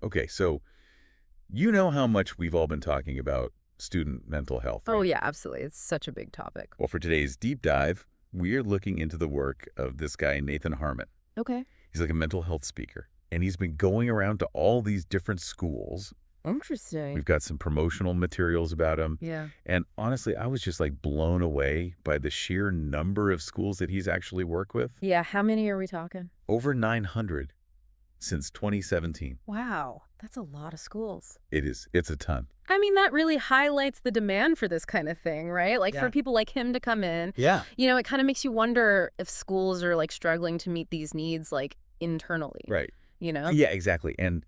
Okay, so you know how much we've all been talking about student mental health, Oh, right? yeah, absolutely. It's such a big topic. Well, for today's deep dive, we're looking into the work of this guy, Nathan Harmon. Okay. He's like a mental health speaker, and he's been going around to all these different schools. Interesting. We've got some promotional materials about him. Yeah. And honestly, I was just like blown away by the sheer number of schools that he's actually worked with. Yeah, how many are we talking? Over 900 since 2017. Wow, that's a lot of schools. It's a ton. I mean, that really highlights the demand for this kind of thing, right? Like for Yeah. people like him to come in, Yeah. it kind of makes you wonder if schools are like struggling to meet these needs like internally, Right. you know? Yeah, exactly. And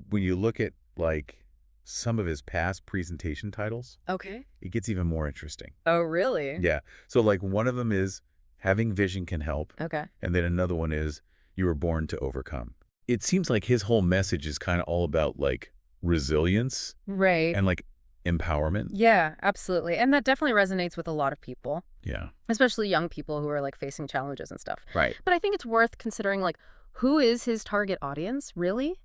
when you look at like some of his past presentation titles, Okay. it gets even more interesting. Oh, really? Yeah. So like one of them is having vision can help, Okay. and then another one is you were born to overcome. It seems like his whole message is kind of all about like resilience Right. and like empowerment. Yeah, absolutely. And that definitely resonates with a lot of people, Yeah. especially young people who are like facing challenges and stuff. Right. But I think it's worth considering like who is his target audience, really?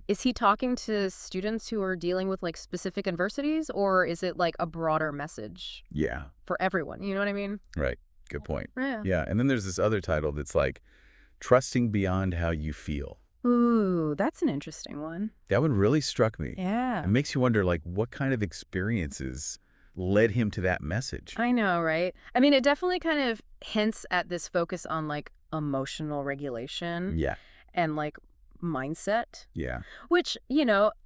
Is he talking to students who are dealing with like specific adversities, or is it like a broader message Yeah. for everyone? You know what I mean? Right. Good point. Yeah. Yeah. And then there's this other title that's like trusting beyond how you feel. Ooh, that's an interesting one. That one really struck me. Yeah. It makes you wonder, like, what kind of experiences led him to that message? I know, right? I mean, it definitely kind of hints at this focus on like emotional regulation Yeah. and like mindset, Yeah. which,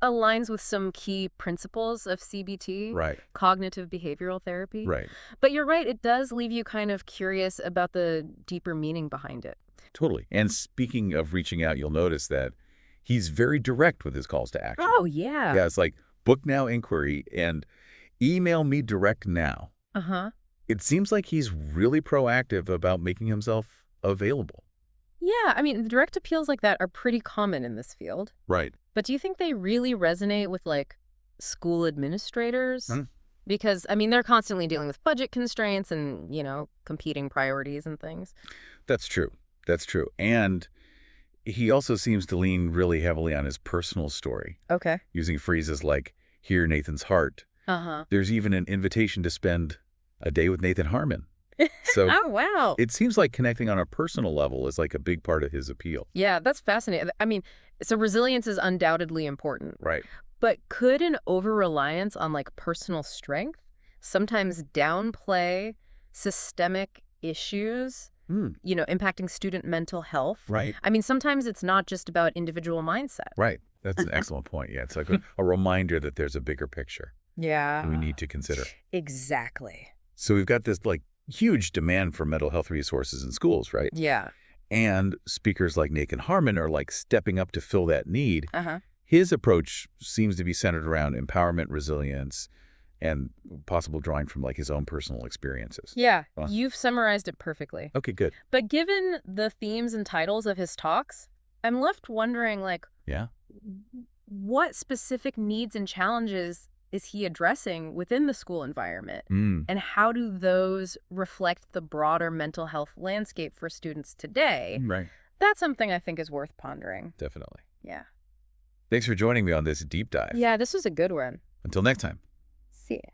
aligns with some key principles of CBT, Right. cognitive behavioral therapy. Right. But you're right, it does leave you kind of curious about the deeper meaning behind it. Totally. And speaking of reaching out, you'll notice that he's very direct with his calls to action. Oh, yeah. Yeah, it's like book now inquiry and email me direct now. Uh-huh. It seems like he's really proactive about making himself available. Yeah, I mean, direct appeals like that are pretty common in this field. Right. But do you think they really resonate with, like, school administrators? Hmm. Because, I mean, they're constantly dealing with budget constraints and, competing priorities and things. That's true. That's true. And he also seems to lean really heavily on his personal story, Okay. using phrases like, hear Nathan's heart. Uh-huh. There's even an invitation to spend a day with Nathan Harmon. So Oh, wow. it seems like connecting on a personal level is like a big part of his appeal. Yeah, that's fascinating. I mean, so resilience is undoubtedly important. Right. But could an over-reliance on, like, personal strength sometimes downplay systemic issues, impacting student mental health? Right. I mean, sometimes it's not just about individual mindset. Right. That's an excellent point. Yeah, it's like a reminder that there's a bigger picture Yeah. we need to consider. Exactly. So we've got this like huge demand for mental health resources in schools, right? Yeah. And speakers like Nathan Harmon are like stepping up to fill that need. Uh-huh. His approach seems to be centered around empowerment, resilience, and possible drawing from like his own personal experiences. Yeah, Huh? you've summarized it perfectly. Okay, good. But given the themes and titles of his talks, I'm left wondering, like, Yeah. what specific needs and challenges is he addressing within the school environment? And how do those reflect the broader mental health landscape for students today? Right. That's something I think is worth pondering. Definitely. Yeah. Thanks for joining me on this deep dive. Yeah, this was a good one. Until next time. See ya.